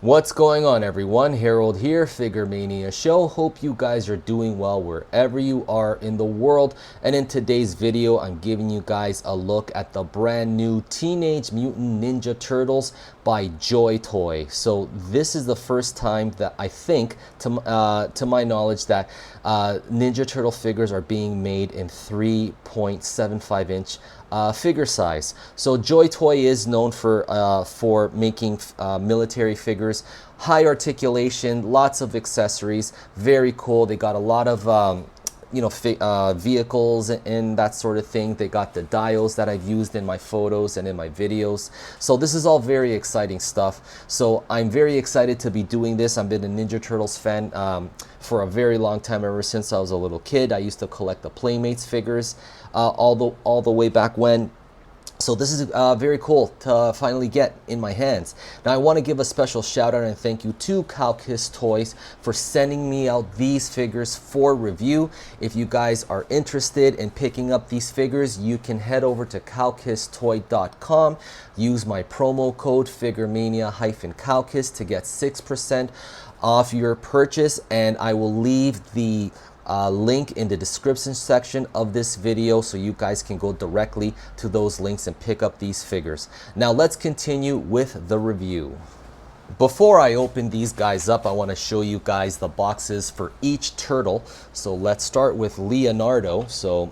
What's going on, everyone? Harold here, Figuremania Show. Hope you guys are doing well wherever you are in the world. And in today's video, I'm giving you guys a look at the brand new Teenage Mutant Ninja Turtles by JoyToy. So this is the first time that I think, to my knowledge, that Ninja Turtle figures are being made in 3.75 inch figure size. So JoyToy is known for making military figures, high articulation, lots of accessories, very cool. They got a lot of vehicles and that sort of thing. They got the dials that I've used in my photos and in my videos. So this is all very exciting stuff. So I'm very excited to be doing this. I've been a Ninja Turtles fan for a very long time, ever since I was a little kid. I used to collect the Playmates figures all the way back when. So this is very cool to finally get in my hands. Now I want to give a special shout out and thank you to Kowkis Toys for sending me out these figures for review. If you guys are interested in picking up these figures, you can head over to KowkisToy.com. Use my promo code Figuremania-Kowkis to get 6% off your purchase, and I will leave the link in the description section of this video so you guys can go directly to those links and pick up these figures. Now let's continue with the review. Before I open these guys up, I want to show you guys the boxes for each turtle. So let's start with Leonardo. So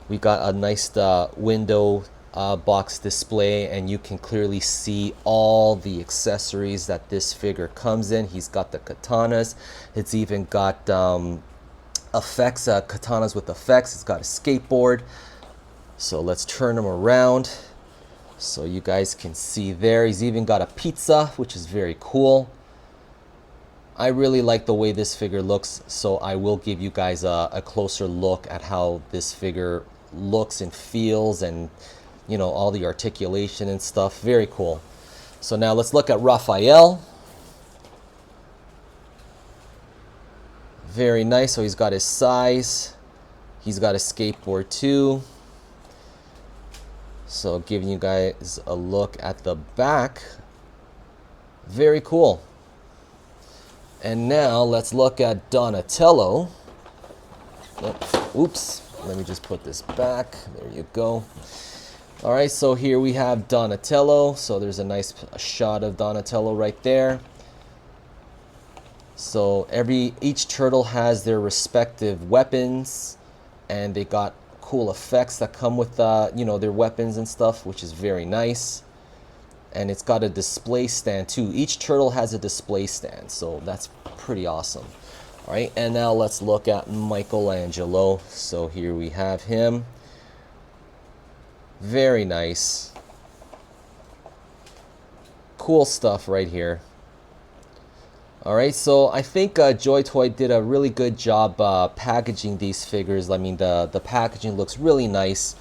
we got a nice window box display, and you can clearly see all the accessories that this figure comes in. He's got the katanas. It's even got effects, katanas with effects. It's got a skateboard. So let's turn him around so you guys can see there. He's even got a pizza, which is very cool. I really like the way this figure looks, so I will give you guys a closer look at how this figure looks and feels, and you know, all the articulation and stuff. Very cool. So now let's look at Raphael. Very nice. So he's got his size. He's got a skateboard too. So giving you guys a look at the back. Very cool. And now let's look at Donatello. Oops. Let me just put this back. There you go. All right. So here we have Donatello. So there's a nice shot of Donatello right there. So each turtle has their respective weapons, and they got cool effects that come with their weapons and stuff, which is very nice. And it's got a display stand too. Each turtle has a display stand, so that's pretty awesome. All right, and now let's look at Michelangelo. So here we have him. Very nice. Cool stuff right here. All right, so I think JoyToy did a really good job packaging these figures. I mean, the packaging looks really nice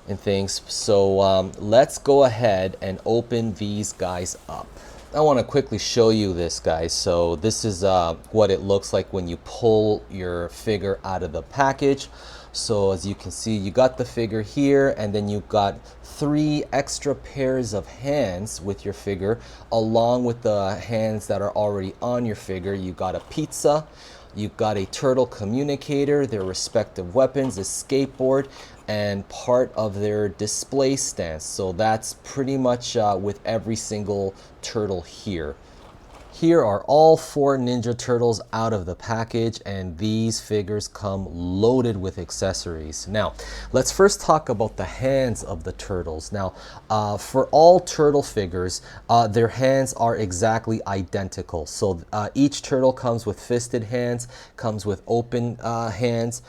and things. So let's go ahead and open these guys up. I want to quickly show you this, guys. So this is what it looks like when you pull your figure out of the package. So as you can see, you got the figure here, and then you got 3 extra pairs of hands with your figure, along with the hands that are already on your figure. You got a pizza, you got a turtle communicator, their respective weapons, a skateboard, and part of their display stance. So that's pretty much with every single turtle here. Here are all 4 Ninja Turtles out of the package, and these figures come loaded with accessories. Now, let's first talk about the hands of the turtles. Now, for all turtle figures, their hands are exactly identical. So each turtle comes with fisted hands, comes with open hands,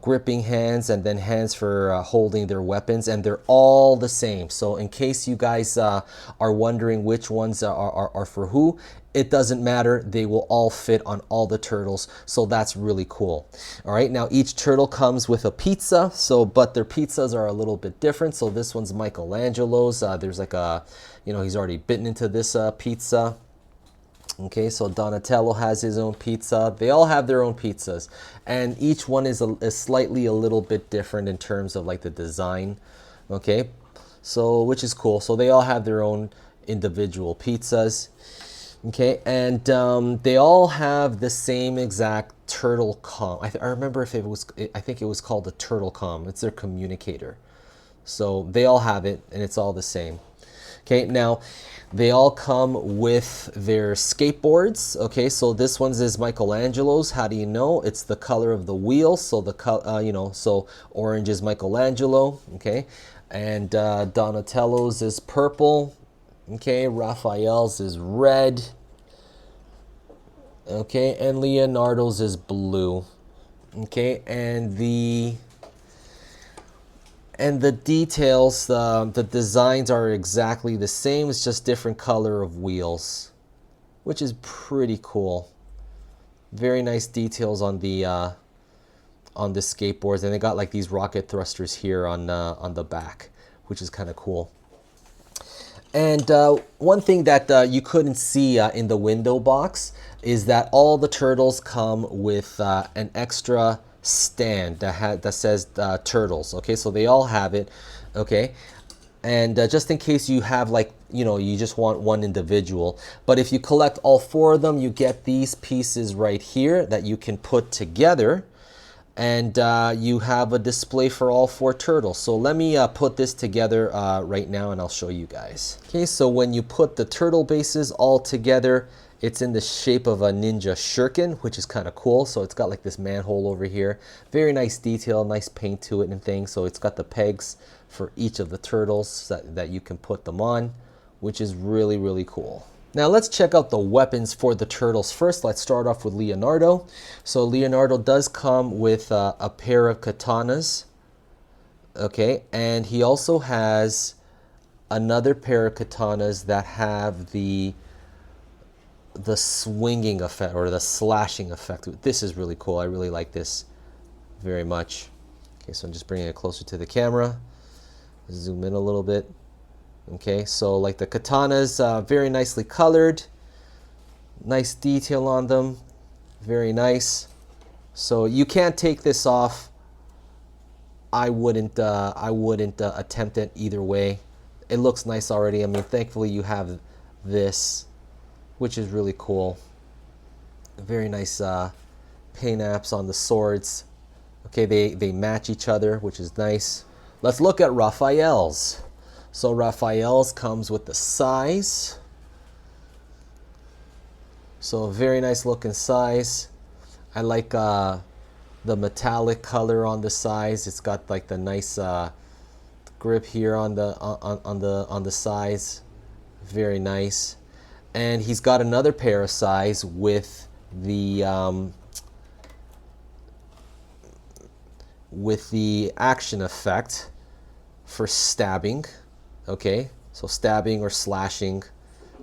gripping hands, and then hands for holding their weapons, and they're all the same. So in case you guys are wondering which ones are for who, it doesn't matter. They will all fit on all the turtles, so that's really cool. All right, now each turtle comes with a pizza, but their pizzas are a little bit different. So this one's Michelangelo's. There's like a, he's already bitten into this pizza. Okay, so Donatello has his own pizza. They all have their own pizzas, and each one is slightly a little bit different in terms of like the design. Okay, so which is cool. So they all have their own individual pizzas. Okay, and they all have the same exact turtle comm. I remember if it was, I think it was called the turtle comm. It's their communicator. So they all have it, and it's all the same. Okay, now they all come with their skateboards. Okay, so this one's is Michelangelo's. How do you know? It's the color of the wheel. So so orange is Michelangelo. Okay, and Donatello's is purple. Okay, Raphael's is red. Okay, and Leonardo's is blue. Okay, and the details, the designs are exactly the same. It's just different color of wheels, which is pretty cool. Very nice details on the skateboards, and they got like these rocket thrusters here on the back, which is kind of cool. And one thing that you couldn't see in the window box is that all the turtles come with an extra stand that says turtles. Okay, so they all have it. Okay, and just in case you have like, you just want one individual, but if you collect all 4 of them, you get these pieces right here that you can put together, and you have a display for all 4 turtles. So let me put this together right now, and I'll show you guys. Okay, so when you put the turtle bases all together, it's in the shape of a ninja shuriken, which is kind of cool. So it's got like this manhole over here. Very nice detail, nice paint to it and things. So it's got the pegs for each of the turtles that you can put them on, which is really, really cool. Now let's check out the weapons for the turtles first. Let's start off with Leonardo. So Leonardo does come with a pair of katanas. Okay, and he also has another pair of katanas that have the swinging effect or the slashing effect. This is really cool. I really like this very much. Okay, so I'm just bringing it closer to the camera. Zoom in a little bit. Okay, so like the katanas, very nicely colored, nice detail on them, very nice. So you can't take this off. I wouldn't attempt it either way. It looks nice already. I mean, thankfully you have this, which is really cool. Very nice paint apps on the swords. Okay, they match each other, which is nice. Let's look at Raphael's. So Raphael's comes with the size. So a very nice looking size. I like the metallic color on the size. It's got like the nice grip here on the size. Very nice. And he's got another pair of size with the action effect for stabbing. Okay, so stabbing or slashing.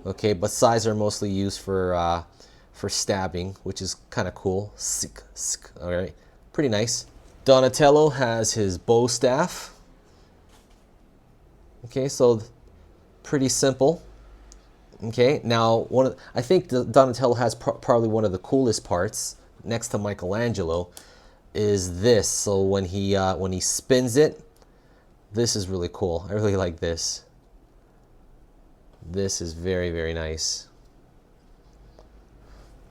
Okay, but size are mostly used for stabbing, which is kind of cool. All right, pretty nice. Donatello has his bow staff. Okay, so pretty simple. Okay, now I think Donatello has probably one of the coolest parts next to Michelangelo is this. So when he spins it, this is really cool. I really like this. This is very, very nice.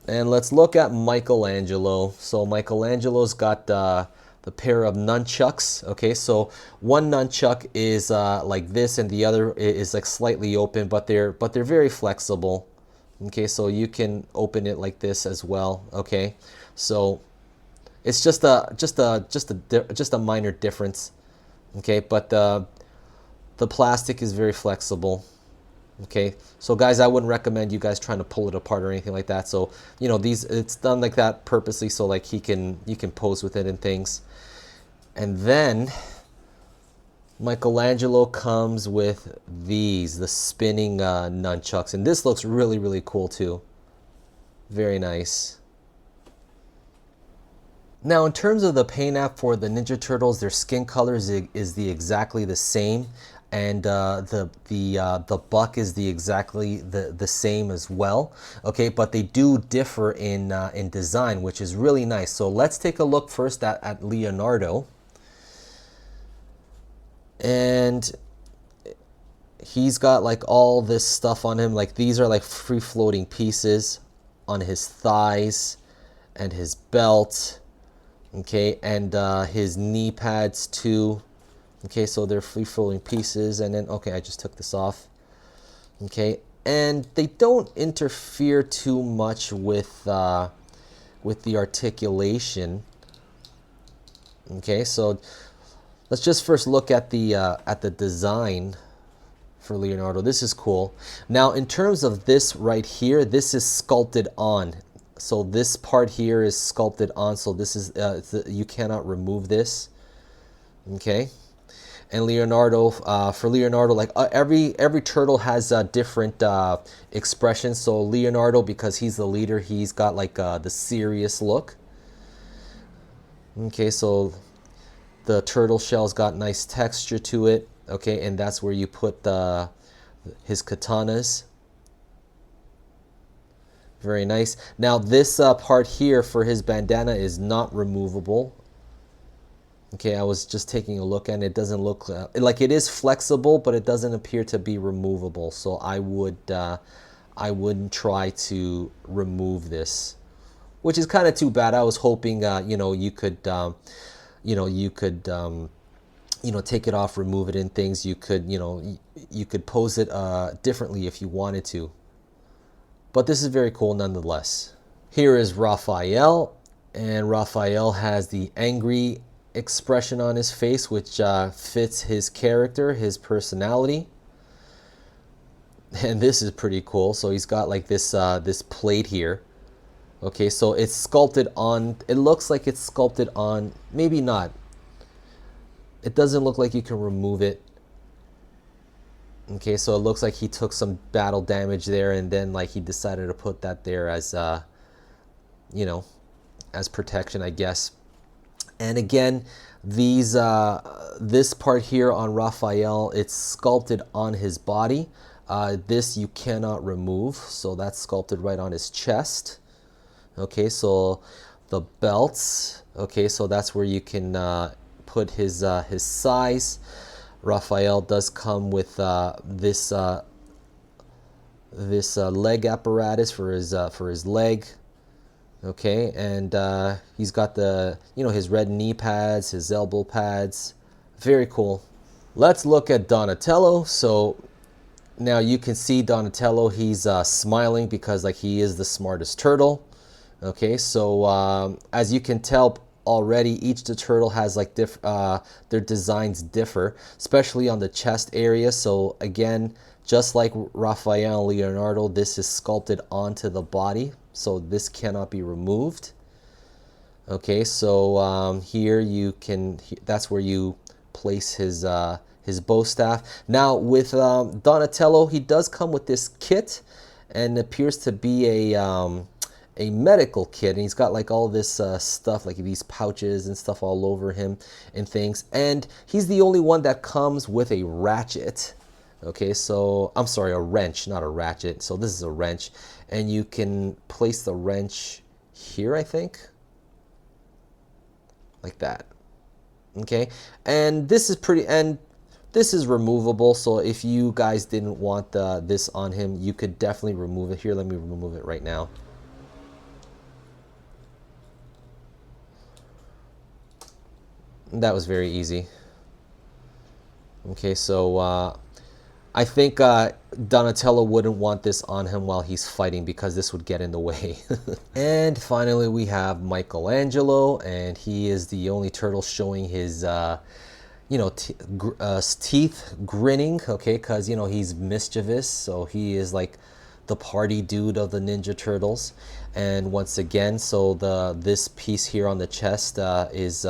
And let's look at Michelangelo. So Michelangelo's got the pair of nunchucks. Okay, so one nunchuck is like this, and the other is like slightly open, but they're very flexible. Okay, so you can open it like this as well. Okay, so it's just a minor difference. Okay, but the plastic is very flexible. Okay, so guys, I wouldn't recommend you guys trying to pull it apart or anything like that. So it's done like that purposely, so like you can pose with it and things. And then Michelangelo comes with the spinning nunchucks, and this looks really, really cool too. Very nice. Now, in terms of the paint app for the Ninja Turtles, their skin colors is exactly the same, and the buck is exactly the same as well. Okay, but they do differ in design, which is really nice. So let's take a look first at Leonardo, and he's got like all this stuff on him. Like these are like free floating pieces on his thighs and his belt. Okay, and his knee pads too. Okay, so they're free floating pieces. And then, okay, I just took this off. Okay, and they don't interfere too much with the articulation. Okay, so let's just first look at the design for Leonardo. This is cool. Now, in terms of this right here, this is sculpted on. So this part here is sculpted on. So this is you cannot remove this. Okay, and Leonardo, for Leonardo, like every turtle has different expressions. So Leonardo, because he's the leader, he's got like the serious look. Okay, so the turtle shell's got nice texture to it. Okay, and that's where you put his katanas. Very nice. Now this part here for his bandana is not removable. Okay, I was just taking a look and it doesn't look like it is flexible, but it doesn't appear to be removable. So I wouldn't try to remove this, which is kind of too bad. I was hoping you could take it off, remove it in things. You could pose it differently if you wanted to. But this is very cool nonetheless. Here is Raphael, and Raphael has the angry expression on his face, which fits his character, his personality. And this is pretty cool. So he's got like this plate here. Okay, so it's sculpted on. It looks like it's sculpted on. Maybe not. It doesn't look like you can remove it. Okay, so it looks like he took some battle damage there, and then like he decided to put that there as as protection, I guess. And again, this part here on Raphael, it's sculpted on his body. This you cannot remove, so that's sculpted right on his chest. Okay, so the belts. Okay, so that's where you can put his size. Raphael does come with this leg apparatus for his leg. Okay, and he's got his red knee pads, his elbow pads. Very cool. Let's look at Donatello. So now you can see Donatello. He's smiling because like he is the smartest turtle. Okay, so as you can tell already, each the turtle has like their designs differ, especially on the chest area. So again, just like Raphael and Leonardo, this is sculpted onto the body, so this cannot be removed. Okay, so here you can, that's where you place his bow staff. Now with Donatello, he does come with this kit, and appears to be a medical kit, and he's got like all this stuff, like these pouches and stuff all over him and things. And he's the only one that comes with a ratchet. Okay, so I'm sorry, a wrench, not a ratchet. So this is a wrench, and you can place the wrench here, I think, like that. Okay, and this is this is removable. So if you guys didn't want this on him, you could definitely remove it. Here, let me remove it right now. That was very easy. Okay, so I think Donatello wouldn't want this on him while he's fighting because this would get in the way. And finally we have Michelangelo, and he is the only turtle showing his teeth grinning, okay, because he's mischievous, so he is like the party dude of the Ninja Turtles. And once again, so this piece here on the chest is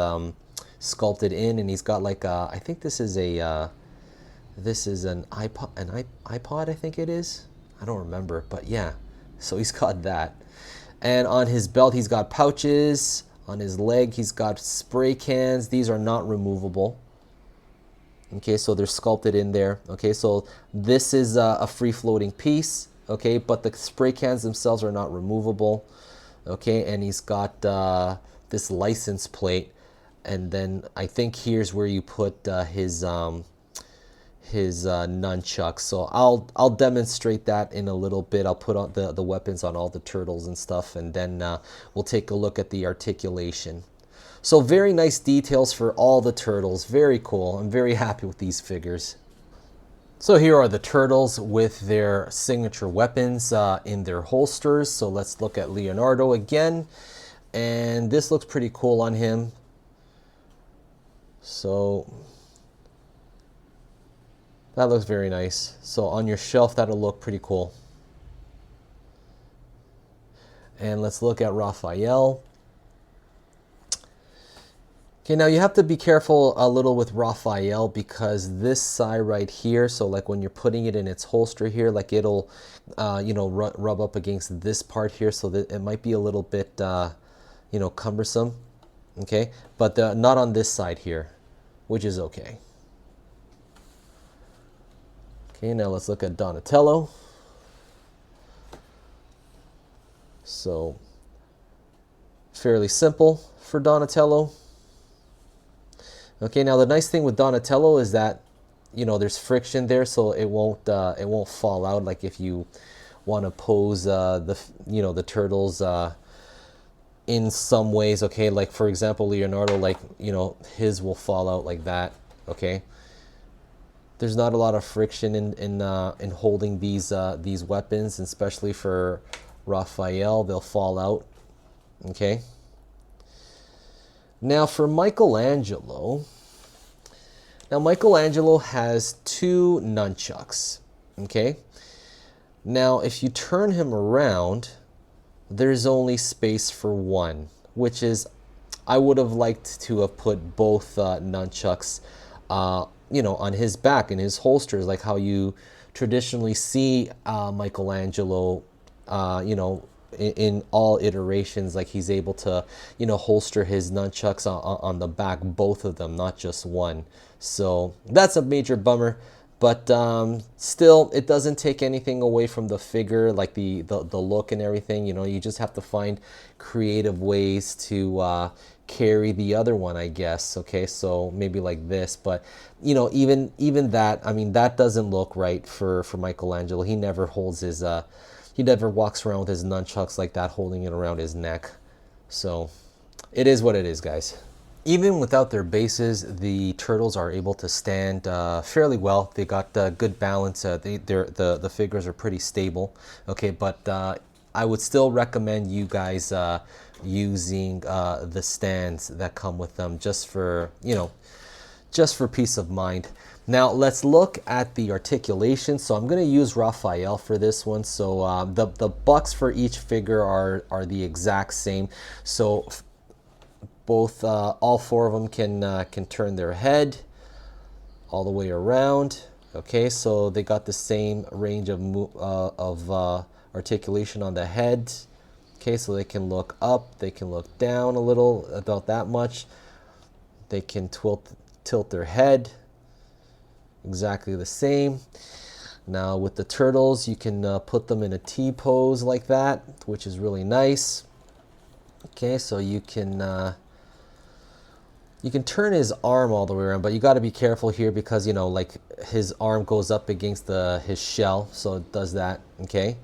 sculpted in, and he's got like I think this is an iPod, I think it is. I don't remember, but yeah. So he's got that. And on his belt, he's got pouches. On his leg, he's got spray cans. These are not removable. Okay, so they're sculpted in there. Okay, so this is a free-floating piece. Okay, but the spray cans themselves are not removable. Okay, and he's got this license plate. And then I think here's where you put his his nunchucks. So I'll demonstrate that in a little bit. I'll put on the weapons on all the turtles and stuff, and then we'll take a look at the articulation. So very nice details for all the turtles. Very cool. I'm very happy with these figures. So here are the turtles with their signature weapons in their holsters. So let's look at Leonardo again. And this looks pretty cool on him. So that looks very nice. So on your shelf, that'll look pretty cool. And let's look at Raphael. Okay, now you have to be careful a little with Raphael because this side right here, so like when you're putting it in its holster here, like it'll, you know, rub up against this part here, so that it might be a little bit, you know, cumbersome. Okay, but not on this side here, which is okay. Okay, now let's look at Donatello. So fairly simple for Donatello. Okay, now the nice thing with Donatello is that, you know, there's friction there, so it won't fall out. Like if you want to pose you know, the turtles in some ways. Okay, like for example, Leonardo, like, you know, his will fall out like that. Okay, there's not a lot of friction in holding these weapons, especially for Raphael, they'll fall out. Okay. Now for Michelangelo, Michelangelo has two nunchucks, okay? Now if you turn him around, there's only space for one, which is, I would have liked to have put both nunchucks, you know, on his back, in his holsters, like how you traditionally see Michelangelo, you know, in all iterations, like he's able to, you know, holster his nunchucks on the back, both of them, not just one. So that's a major bummer, but still, it doesn't take anything away from the figure, like the look and everything. You know, you just have to find creative ways to carry the other one, I guess. Okay, so maybe like this, but you know, even that, I mean, that doesn't look right for Michelangelo. He never holds his he never walks around with his nunchucks like that, holding it around his neck. So it is what it is, guys. Even without their bases, the turtles are able to stand fairly well. They got good balance. The figures are pretty stable. Okay, but I would still recommend you guys using the stands that come with them, just for, you know, just for peace of mind. Now let's look at the articulation. So I'm going to use Raphael for this one. So the bucks for each figure are the exact same. So both all four of them can turn their head all the way around. Okay, so they got the same range of articulation on the head. Okay, so they can look up, they can look down a little, about that much. They can tilt their head. Exactly the same. Now with the turtles, you can put them in a T pose like that, which is really nice. Okay, so you can turn his arm all the way around, but you got to be careful here because, you know, like his arm goes up against his shell, so it does that. Okay,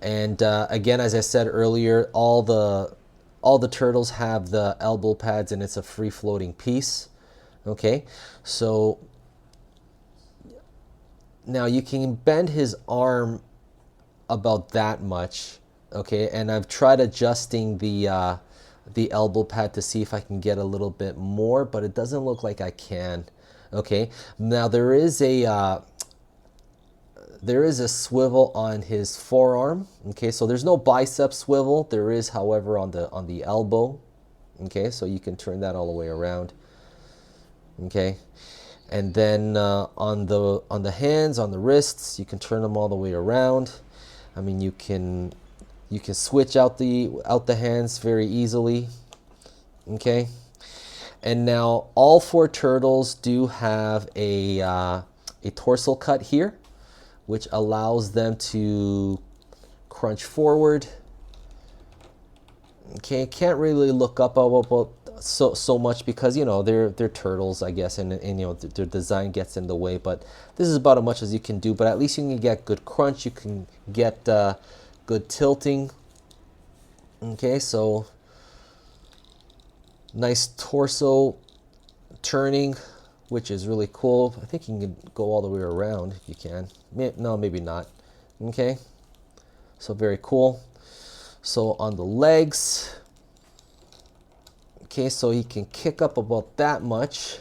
and again, as I said earlier, all the turtles have the elbow pads, and it's a free floating piece. Okay, so now you can bend his arm about that much. Okay, and I've tried adjusting the elbow pad to see if I can get a little bit more, but it doesn't look like I can. Okay, now there is a swivel on his forearm. Okay, so there's no bicep swivel. There is, however, on the elbow. Okay, so you can turn that all the way around. Okay, and then on the hands, on the wrists, you can turn them all the way around. I mean, you can switch out the hands very easily. Okay, and now all four turtles do have a torso cut here, which allows them to crunch forward. Okay, can't really look up about so much because you know they're turtles, I guess, and you know their design gets in the way. But this is about as much as you can do. But at least you can get good crunch. You can get good tilting. Okay, so nice torso turning, which is really cool. I think you can go all the way around if you can. No, maybe not. Okay, so very cool. So on the legs, okay, so he can kick up about that much.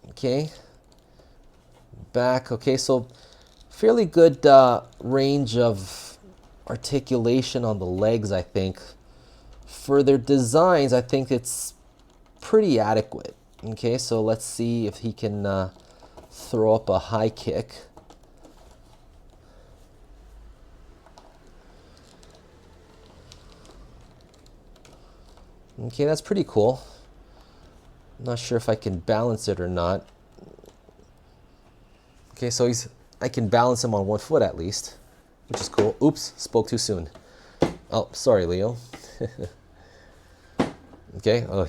Okay, back. Okay, so fairly good range of articulation on the legs, I think. For their designs, I think it's pretty adequate. Okay, so let's see if he can throw up a high kick. Okay, that's pretty cool. I'm not sure if I can balance it or not. Okay, so I can balance him on one foot at least, which is cool. Oops, spoke too soon. Oh, sorry, Leo. Okay. Oh.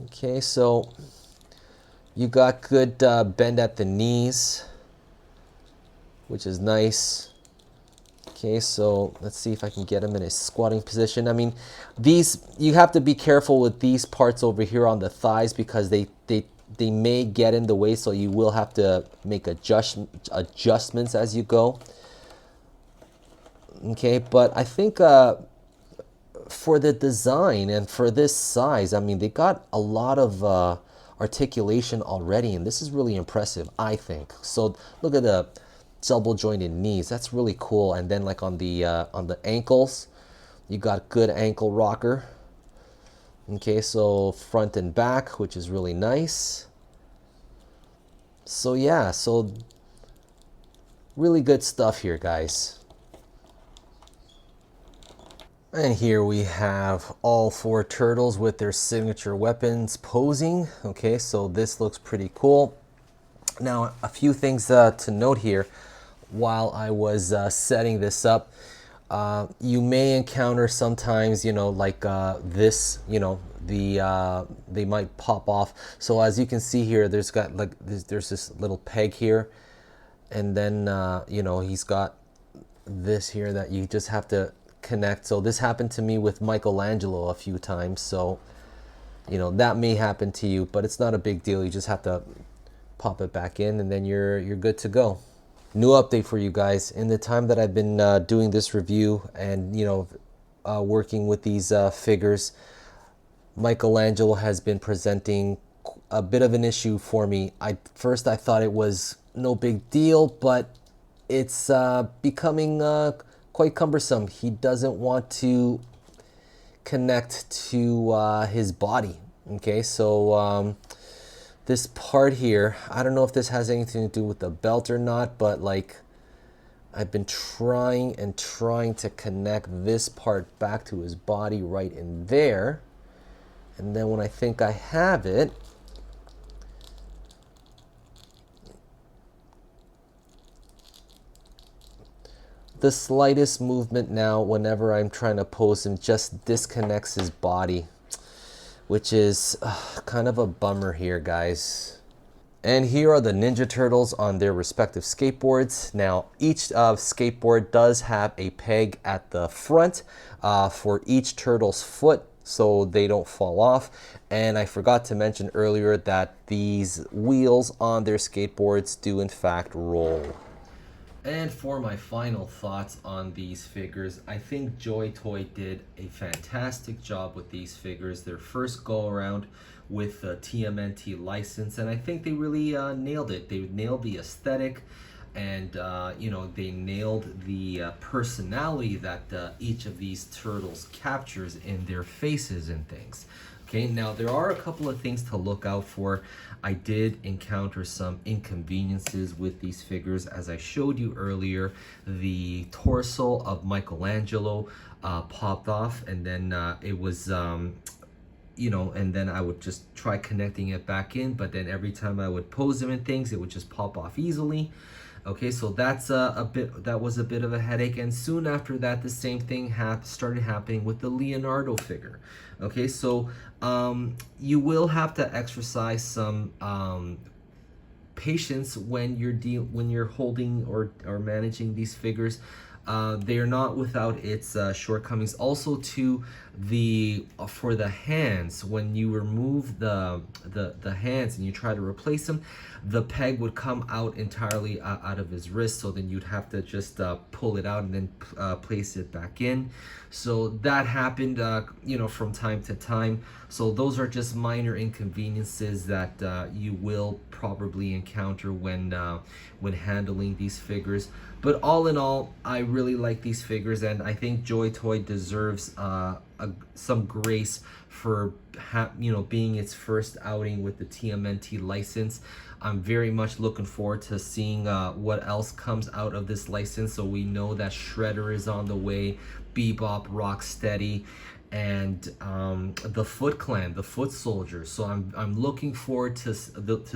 Okay, so you got good bend at the knees, which is nice. Okay, so let's see if I can get him in a squatting position. I mean, you have to be careful with these parts over here on the thighs because they may get in the way, so you will have to make adjustments as you go. Okay, but I think for the design and for this size, I mean, they got a lot of articulation already, and this is really impressive, I think. So look at the double jointed knees. That's really cool. And then like on the ankles, you got good ankle rocker. Okay, so front and back, which is really nice. So yeah, so really good stuff here, guys. And here we have all four turtles with their signature weapons posing. Okay, so this looks pretty cool. Now, a few things to note here while I was setting this up. You may encounter sometimes, you know, like this, you know, they might pop off. So as you can see here, there's this little peg here, and then you know, he's got this here that you just have to connect. So this happened to me with Michelangelo a few times, so you know that may happen to you, but it's not a big deal. You just have to pop it back in, and then you're good to go. New update for you guys. In the time that I've been doing this review and you know working with these figures, Michelangelo has been presenting a bit of an issue for me. First I thought it was no big deal, but it's becoming quite cumbersome. He doesn't want to connect to his body. Okay, so this part here, I don't know if this has anything to do with the belt or not, but like I've been trying to connect this part back to his body right in there. And then when I think I have it, the slightest movement now, whenever I'm trying to pose him, just disconnects his body, which is kind of a bummer here, guys. And here are the Ninja Turtles on their respective skateboards. Now, each skateboard does have a peg at the front for each turtle's foot, so they don't fall off. And I forgot to mention earlier that these wheels on their skateboards do in fact roll. And for my final thoughts on these figures, I think JoyToy did a fantastic job with these figures. Their first go around with the TMNT license, and I think they really nailed it. They nailed the aesthetic, and you know, they nailed the personality that each of these turtles captures in their faces and things. Okay, now there are a couple of things to look out for. I did encounter some inconveniences with these figures. As I showed you earlier, the torso of Michelangelo popped off, and then it was you know, and then I would just try connecting it back in, but then every time I would pose them and things, it would just pop off easily. Okay, so that was a bit of a headache, and soon after that, the same thing started happening with the Leonardo figure. Okay, so you will have to exercise some patience when you're holding or managing these figures. They are not without its shortcomings. Also, to for the hands, when you remove the hands and you try to replace them, the peg would come out entirely out of his wrist. So then you'd have to just pull it out and then place it back in. So that happened, you know, from time to time. So those are just minor inconveniences that you will probably encounter when handling these figures. But all in all, I really like these figures, and I think JoyToy deserves some grace for you know, being its first outing with the TMNT license. I'm very much looking forward to seeing what else comes out of this license. So we know that Shredder is on the way, Bebop, Rocksteady, and the Foot Clan, the Foot Soldiers. So I'm looking forward to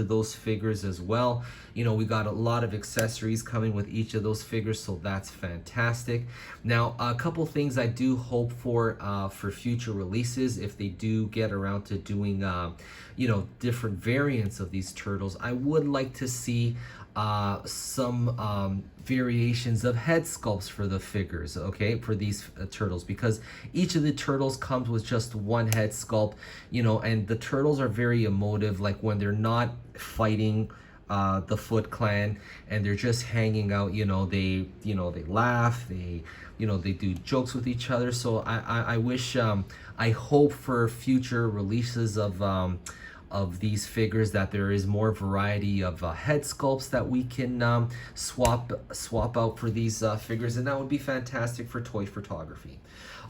those figures as well. You know, we got a lot of accessories coming with each of those figures, so that's fantastic. Now, a couple things I do hope for future releases, if they do get around to doing you know, different variants of these turtles. I would like to see some variations of head sculpts for the figures, okay, for these turtles, because each of the turtles comes with just one head sculpt, you know, and the turtles are very emotive, like when they're not fighting the Foot Clan and they're just hanging out, you know, they laugh, they do jokes with each other. So I wish, I hope for future releases of these figures that there is more variety of head sculpts that we can swap out for these figures, and that would be fantastic for toy photography.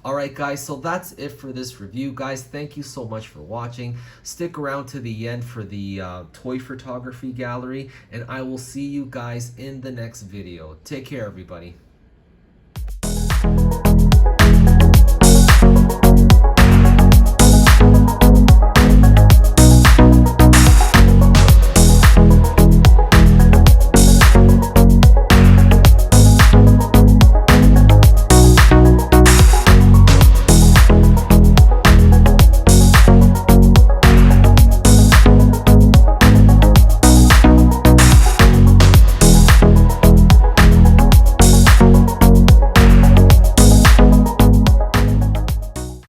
All right, guys, so that's it for this review. Guys, thank you so much for watching. Stick around to the end for the toy photography gallery, and I will see you guys in the next video. Take care, everybody.